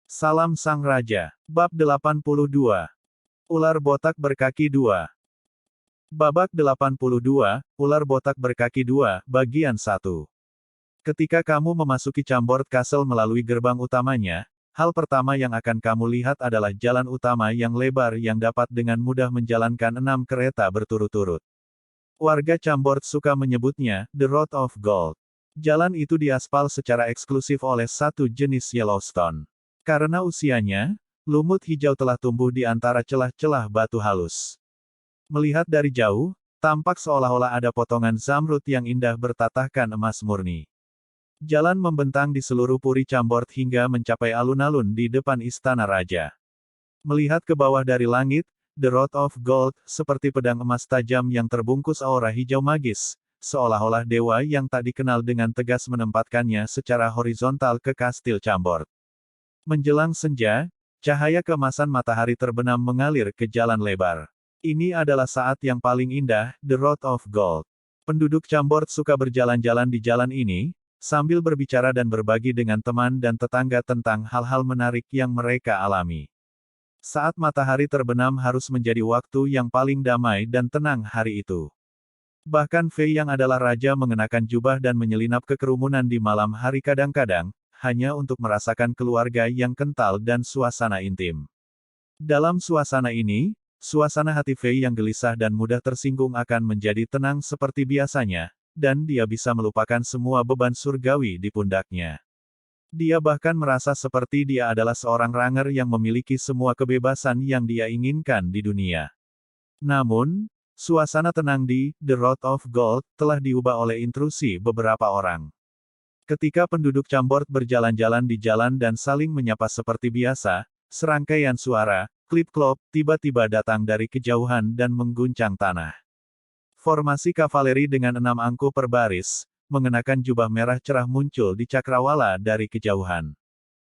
Salam Sang Raja. Bab 82. Ular botak berkaki 2. Babak 82, Ular botak berkaki 2, bagian 1. Ketika kamu memasuki Chambord Castle melalui gerbang utamanya, hal pertama yang akan kamu lihat adalah jalan utama yang lebar yang dapat dengan mudah menjalankan 6 kereta berturut-turut. Warga Chambord suka menyebutnya, The Road of Gold. Jalan itu diaspal secara eksklusif oleh satu jenis Yellowstone. Karena usianya, lumut hijau telah tumbuh di antara celah-celah batu halus. Melihat dari jauh, tampak seolah-olah ada potongan zamrud yang indah bertatahkan emas murni. Jalan membentang di seluruh puri Chambord hingga mencapai alun-alun di depan istana raja. Melihat ke bawah dari langit, The Road of Gold, seperti pedang emas tajam yang terbungkus aura hijau magis, seolah-olah dewa yang tak dikenal dengan tegas menempatkannya secara horizontal ke kastil Chambord. Menjelang senja, cahaya keemasan matahari terbenam mengalir ke jalan lebar. Ini adalah saat yang paling indah, The Road of Gold. Penduduk Chambord suka berjalan-jalan di jalan ini, sambil berbicara dan berbagi dengan teman dan tetangga tentang hal-hal menarik yang mereka alami. Saat matahari terbenam harus menjadi waktu yang paling damai dan tenang hari itu. Bahkan Fei yang adalah raja mengenakan jubah dan menyelinap ke kerumunan di malam hari kadang-kadang, hanya untuk merasakan keluarga yang kental dan suasana intim. Dalam suasana ini, suasana hati Fei yang gelisah dan mudah tersinggung akan menjadi tenang seperti biasanya, dan dia bisa melupakan semua beban surgawi di pundaknya. Dia bahkan merasa seperti dia adalah seorang ranger yang memiliki semua kebebasan yang dia inginkan di dunia. Namun, suasana tenang di The Road of Gold telah diubah oleh intrusi beberapa orang. Ketika penduduk Chambord berjalan-jalan di jalan dan saling menyapa seperti biasa, serangkaian suara, klip-klop, tiba-tiba datang dari kejauhan dan mengguncang tanah. Formasi kavaleri dengan 6 angku per baris, mengenakan jubah merah cerah muncul di cakrawala dari kejauhan.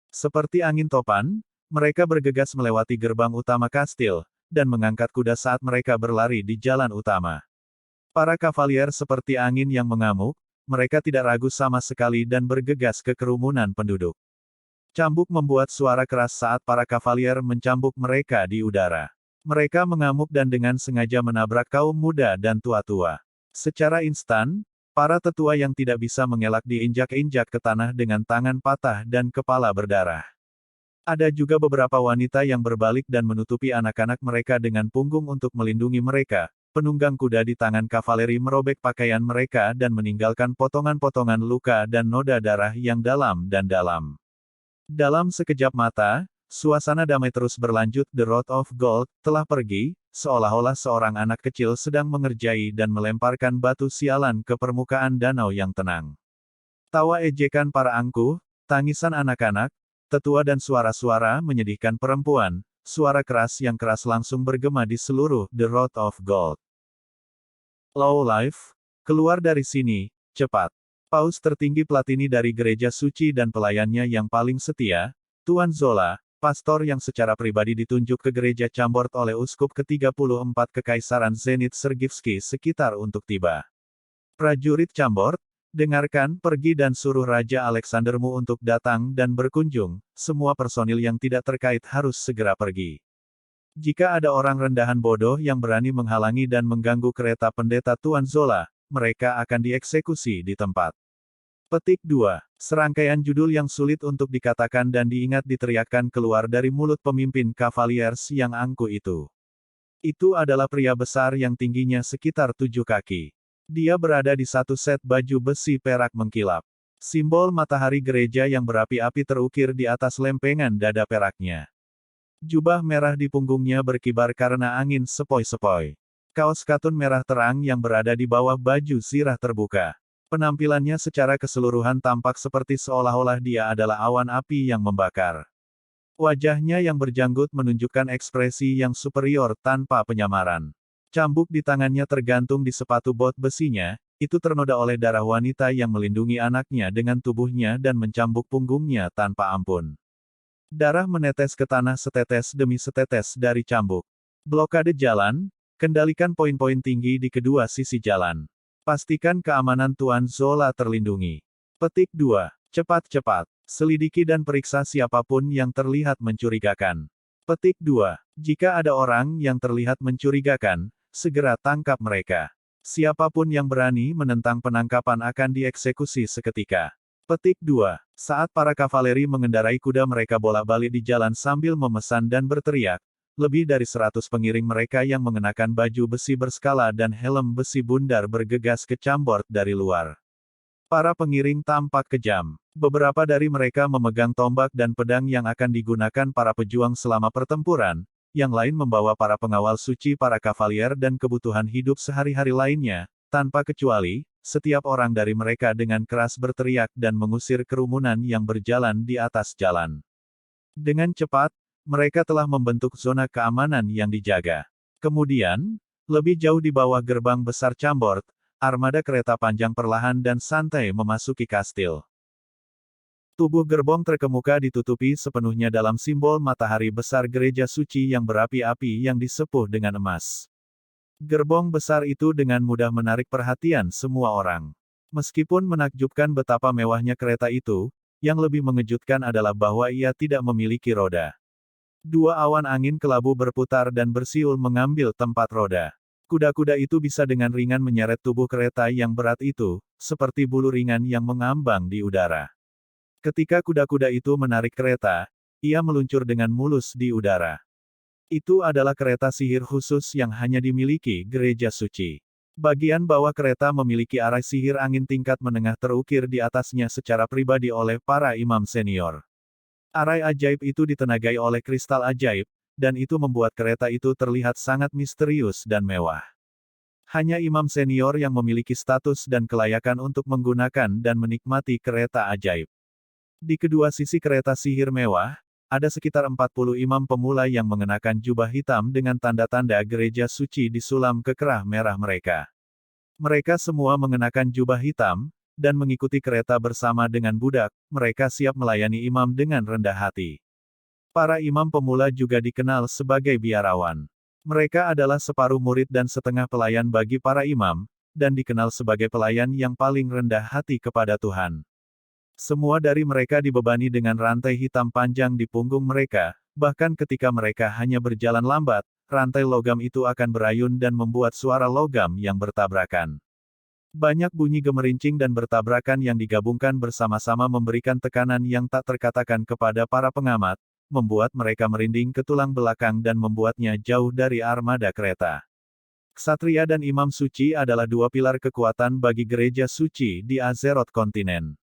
Seperti angin topan, mereka bergegas melewati gerbang utama kastil, dan mengangkat kuda saat mereka berlari di jalan utama. Para kavalier seperti angin yang mengamuk, mereka tidak ragu sama sekali dan bergegas ke kerumunan penduduk. Cambuk membuat suara keras saat para kavalier mencambuk mereka di udara. Mereka mengamuk dan dengan sengaja menabrak kaum muda dan tua-tua. Secara instan, para tetua yang tidak bisa mengelak diinjak-injak ke tanah dengan tangan patah dan kepala berdarah. Ada juga beberapa wanita yang berbalik dan menutupi anak-anak mereka dengan punggung untuk melindungi mereka. Penunggang kuda di tangan kavaleri merobek pakaian mereka dan meninggalkan potongan-potongan luka dan noda darah yang dalam dan dalam. Dalam sekejap mata, suasana damai terus berlanjut. The Road of Gold telah pergi, seolah-olah seorang anak kecil sedang mengerjai dan melemparkan batu sialan ke permukaan danau yang tenang. Tawa ejekan para angkuh, tangisan anak-anak, tetua dan suara-suara menyedihkan perempuan, suara keras yang keras langsung bergema di seluruh The Road of Gold. Low Life, keluar dari sini, cepat. Paus tertinggi Platini dari gereja suci dan pelayannya yang paling setia, Tuan Zola, pastor yang secara pribadi ditunjuk ke gereja Chambord oleh uskup ke-34 Kekaisaran Zenit Sergivski sekitar untuk tiba. Prajurit Chambord, dengarkan, pergi dan suruh Raja Alexandermu untuk datang dan berkunjung, semua personil yang tidak terkait harus segera pergi. Jika ada orang rendahan bodoh yang berani menghalangi dan mengganggu kereta pendeta Tuan Zola, mereka akan dieksekusi di tempat. Petik 2. Serangkaian judul yang sulit untuk dikatakan dan diingat diteriakkan keluar dari mulut pemimpin Cavaliers yang angkuh itu. Itu adalah pria besar yang tingginya sekitar 7 kaki. Dia berada di satu set baju besi perak mengkilap. Simbol matahari gereja yang berapi-api terukir di atas lempengan dada peraknya. Jubah merah di punggungnya berkibar karena angin sepoi-sepoi. Kaos katun merah terang yang berada di bawah baju zirah terbuka. Penampilannya secara keseluruhan tampak seperti seolah-olah dia adalah awan api yang membakar. Wajahnya yang berjanggut menunjukkan ekspresi yang superior tanpa penyamaran. Cambuk di tangannya tergantung di sepatu bot besinya, itu ternoda oleh darah wanita yang melindungi anaknya dengan tubuhnya dan mencambuk punggungnya tanpa ampun. Darah menetes ke tanah setetes demi setetes dari cambuk. Blokade jalan, kendalikan poin-poin tinggi di kedua sisi jalan. Pastikan keamanan Tuan Zola terlindungi. Petik 2. Cepat-cepat, selidiki dan periksa siapapun yang terlihat mencurigakan. Petik 2. Jika ada orang yang terlihat mencurigakan, segera tangkap mereka. Siapapun yang berani menentang penangkapan akan dieksekusi seketika. Petik 2. Saat para kavaleri mengendarai kuda mereka bolak-balik di jalan sambil memesan dan berteriak. Lebih dari 100 pengiring mereka yang mengenakan baju besi berskala dan helm besi bundar bergegas ke Chambord dari luar. Para pengiring tampak kejam. Beberapa dari mereka memegang tombak dan pedang yang akan digunakan para pejuang selama pertempuran, yang lain membawa para pengawal suci para kavalier dan kebutuhan hidup sehari-hari lainnya, tanpa kecuali, setiap orang dari mereka dengan keras berteriak dan mengusir kerumunan yang berjalan di atas jalan. Dengan cepat, mereka telah membentuk zona keamanan yang dijaga. Kemudian, lebih jauh di bawah gerbang besar Chambord, armada kereta panjang perlahan dan santai memasuki kastil. Tubuh gerbong terkemuka ditutupi sepenuhnya dalam simbol matahari besar gereja suci yang berapi-api yang disepuh dengan emas. Gerbong besar itu dengan mudah menarik perhatian semua orang. Meskipun menakjubkan betapa mewahnya kereta itu, yang lebih mengejutkan adalah bahwa ia tidak memiliki roda. Dua awan angin kelabu berputar dan bersiul mengambil tempat roda. Kuda-kuda itu bisa dengan ringan menyeret tubuh kereta yang berat itu, seperti bulu ringan yang mengambang di udara. Ketika kuda-kuda itu menarik kereta, ia meluncur dengan mulus di udara. Itu adalah kereta sihir khusus yang hanya dimiliki gereja suci. Bagian bawah kereta memiliki arai sihir angin tingkat menengah terukir di atasnya secara pribadi oleh para imam senior. Arai ajaib itu ditenagai oleh kristal ajaib, dan itu membuat kereta itu terlihat sangat misterius dan mewah. Hanya imam senior yang memiliki status dan kelayakan untuk menggunakan dan menikmati kereta ajaib. Di kedua sisi kereta sihir mewah, ada sekitar 40 imam pemula yang mengenakan jubah hitam dengan tanda-tanda gereja suci disulam ke kerah merah mereka. Mereka semua mengenakan jubah hitam, dan mengikuti kereta bersama dengan budak, mereka siap melayani imam dengan rendah hati. Para imam pemula juga dikenal sebagai biarawan. Mereka adalah separuh murid dan setengah pelayan bagi para imam, dan dikenal sebagai pelayan yang paling rendah hati kepada Tuhan. Semua dari mereka dibebani dengan rantai hitam panjang di punggung mereka, bahkan ketika mereka hanya berjalan lambat, rantai logam itu akan berayun dan membuat suara logam yang bertabrakan. Banyak bunyi gemerincing dan bertabrakan yang digabungkan bersama-sama memberikan tekanan yang tak terkatakan kepada para pengamat, membuat mereka merinding ke tulang belakang dan membuatnya jauh dari armada kereta. Ksatria dan imam suci adalah dua pilar kekuatan bagi gereja suci di Azeroth kontinen.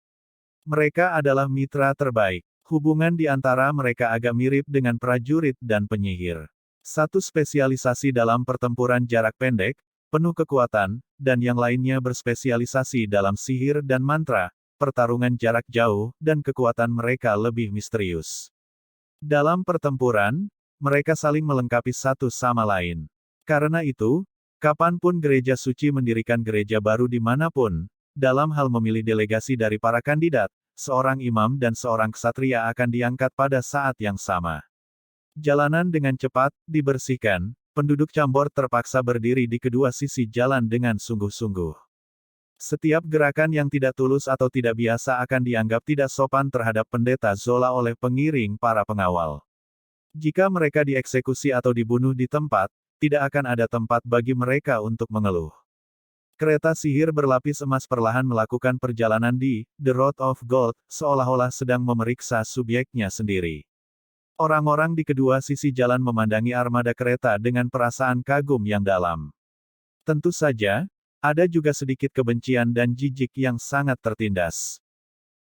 Mereka adalah mitra terbaik. Hubungan di antara mereka agak mirip dengan prajurit dan penyihir. Satu spesialisasi dalam pertempuran jarak pendek, penuh kekuatan, dan yang lainnya berspesialisasi dalam sihir dan mantra, pertarungan jarak jauh, dan kekuatan mereka lebih misterius. Dalam pertempuran, mereka saling melengkapi satu sama lain. Karena itu, kapanpun gereja suci mendirikan gereja baru dimanapun, dalam hal memilih delegasi dari para kandidat, seorang imam dan seorang ksatria akan diangkat pada saat yang sama. Jalanan dengan cepat dibersihkan. Penduduk Chambord terpaksa berdiri di kedua sisi jalan dengan sungguh-sungguh. Setiap gerakan yang tidak tulus atau tidak biasa akan dianggap tidak sopan terhadap pendeta Zola oleh pengiring para pengawal. Jika mereka dieksekusi atau dibunuh di tempat, tidak akan ada tempat bagi mereka untuk mengeluh. Kereta sihir berlapis emas perlahan melakukan perjalanan di The Road of Gold, seolah-olah sedang memeriksa subjeknya sendiri. Orang-orang di kedua sisi jalan memandangi armada kereta dengan perasaan kagum yang dalam. Tentu saja, ada juga sedikit kebencian dan jijik yang sangat tertindas.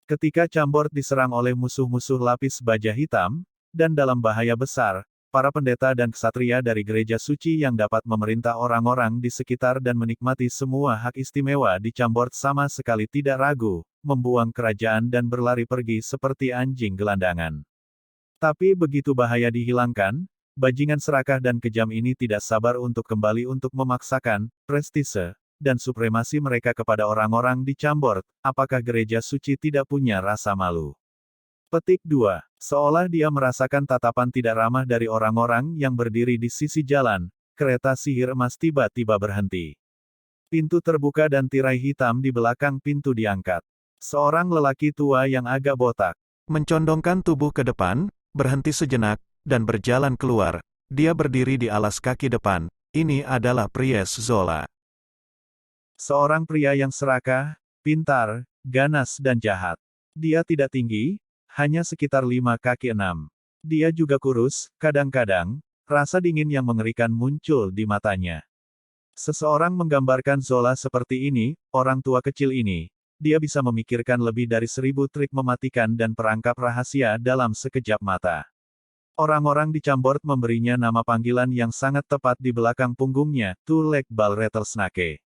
Ketika Chambord diserang oleh musuh-musuh lapis baja hitam, dan dalam bahaya besar, para pendeta dan ksatria dari gereja suci yang dapat memerintah orang-orang di sekitar dan menikmati semua hak istimewa di Chambord sama sekali tidak ragu, membuang kerajaan dan berlari pergi seperti anjing gelandangan. Tapi begitu bahaya dihilangkan, bajingan serakah dan kejam ini tidak sabar untuk kembali untuk memaksakan prestise dan supremasi mereka kepada orang-orang di Chambord. Apakah gereja suci tidak punya rasa malu? Petik 2. Seolah dia merasakan tatapan tidak ramah dari orang-orang yang berdiri di sisi jalan, kereta sihir emas tiba-tiba berhenti. Pintu terbuka dan tirai hitam di belakang pintu diangkat. Seorang lelaki tua yang agak botak, mencondongkan tubuh ke depan, berhenti sejenak, dan berjalan keluar. Dia berdiri di alas kaki depan. Ini adalah Priest Zola. Seorang pria yang serakah, pintar, ganas dan jahat. Dia tidak tinggi, hanya sekitar 5 kaki 6. Dia juga kurus, kadang-kadang, rasa dingin yang mengerikan muncul di matanya. Seseorang menggambarkan Zola seperti ini, orang tua kecil ini. Dia bisa memikirkan lebih dari 1000 trik mematikan dan perangkap rahasia dalam sekejap mata. Orang-orang di Chambord memberinya nama panggilan yang sangat tepat di belakang punggungnya, Two-Leg Ball Rattlesnake.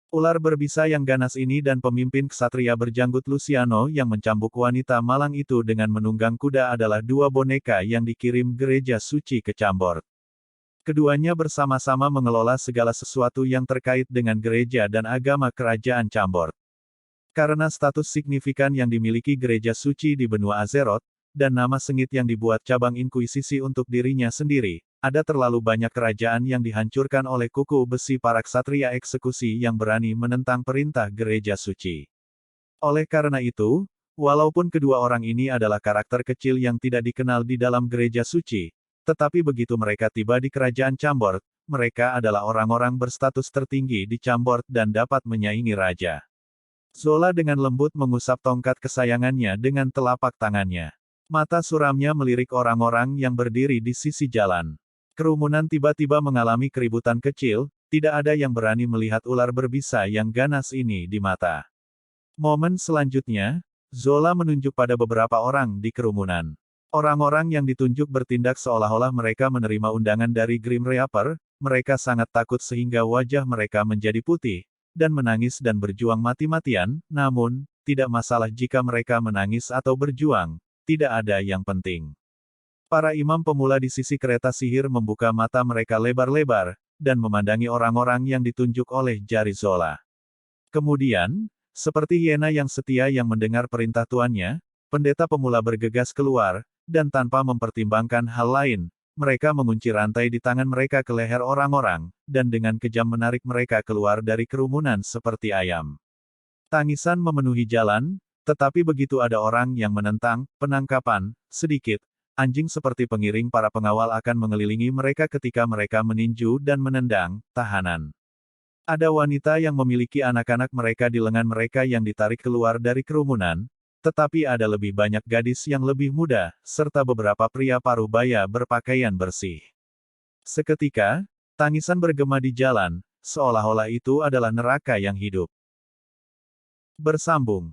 Ular berbisa yang ganas ini dan pemimpin ksatria berjanggut Luciano yang mencambuk wanita malang itu dengan menunggang kuda adalah dua boneka yang dikirim gereja suci ke Chambord. Keduanya bersama-sama mengelola segala sesuatu yang terkait dengan gereja dan agama kerajaan Chambord. Karena status signifikan yang dimiliki gereja suci di benua Azeroth, dan nama sengit yang dibuat cabang inkuisisi untuk dirinya sendiri, ada terlalu banyak kerajaan yang dihancurkan oleh kuku besi para ksatria eksekusi yang berani menentang perintah gereja suci. Oleh karena itu, walaupun kedua orang ini adalah karakter kecil yang tidak dikenal di dalam gereja suci, tetapi begitu mereka tiba di kerajaan Chambord, mereka adalah orang-orang berstatus tertinggi di Chambord dan dapat menyaingi raja. Zola dengan lembut mengusap tongkat kesayangannya dengan telapak tangannya. Mata suramnya melirik orang-orang yang berdiri di sisi jalan. Kerumunan tiba-tiba mengalami keributan kecil, tidak ada yang berani melihat ular berbisa yang ganas ini di mata. Momen selanjutnya, Zola menunjuk pada beberapa orang di kerumunan. Orang-orang yang ditunjuk bertindak seolah-olah mereka menerima undangan dari Grim Reaper, mereka sangat takut sehingga wajah mereka menjadi putih, dan menangis dan berjuang mati-matian, namun, tidak masalah jika mereka menangis atau berjuang, tidak ada yang penting. Para imam pemula di sisi kereta sihir membuka mata mereka lebar-lebar, dan memandangi orang-orang yang ditunjuk oleh jari Zola. Kemudian, seperti hiena yang setia yang mendengar perintah tuannya, pendeta pemula bergegas keluar, dan tanpa mempertimbangkan hal lain, mereka mengunci rantai di tangan mereka ke leher orang-orang, dan dengan kejam menarik mereka keluar dari kerumunan seperti ayam. Tangisan memenuhi jalan, tetapi begitu ada orang yang menentang penangkapan, sedikit, anjing seperti pengiring para pengawal akan mengelilingi mereka ketika mereka meninju dan menendang tahanan. Ada wanita yang memiliki anak-anak mereka di lengan mereka yang ditarik keluar dari kerumunan, tetapi ada lebih banyak gadis yang lebih muda, serta beberapa pria parubaya berpakaian bersih. Seketika, tangisan bergema di jalan, seolah-olah itu adalah neraka yang hidup. Bersambung.